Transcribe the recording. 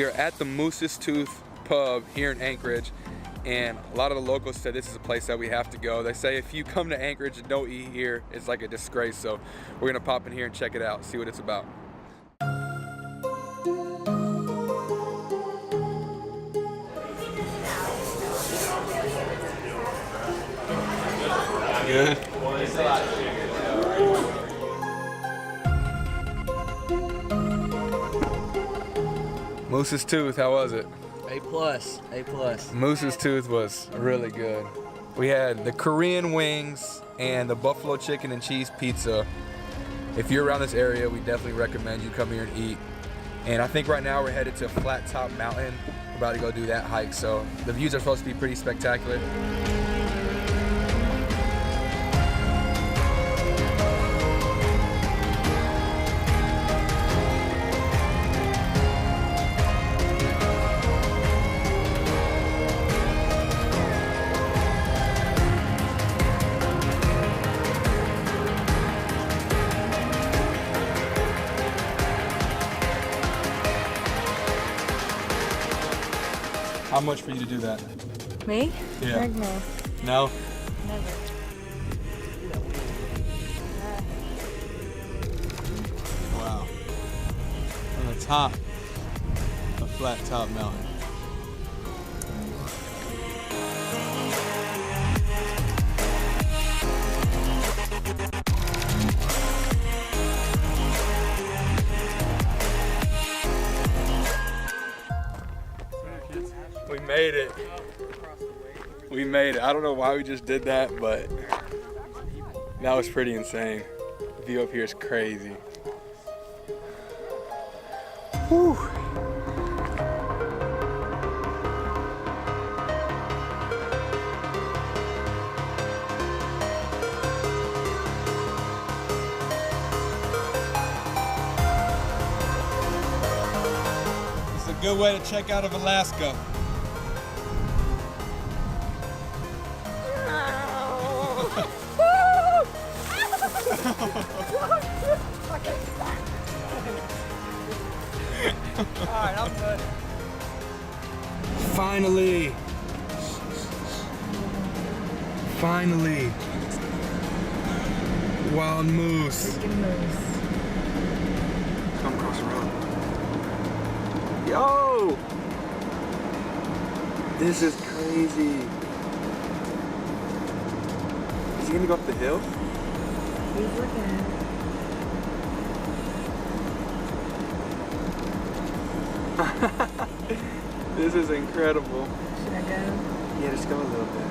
We are at the Moose's Tooth pub here in Anchorage, and a lot of the locals said this is a place that we have to go. They say if you come to Anchorage and don't eat here, it's like a disgrace. So we're gonna pop in here and check it out, see what it's about. Good. Moose's Tooth, how was it? A+, A+. Moose's Tooth was really good. We had the Korean wings and the buffalo chicken and cheese pizza. If you're around this area, we definitely recommend you come here and eat. And I think right now we're headed to Flat Top Mountain. We're about to go do that hike, so the views are supposed to be pretty spectacular. How much for you to do that? Me? Yeah. Heck no. No? Never. Wow. On the top of Flat Top Mountain. We made it. We made it. I don't know why we just did that, but that was pretty insane. The view up here is crazy. Whew. It's a good way to check out of Alaska. Alright, I'm good. Finally! Finally! Wild moose. Freaking moose. Come across the road. Yo! This is crazy. Is he gonna go up the hill? He's looking at it. This is incredible. Should I go? Yeah, just go a little bit.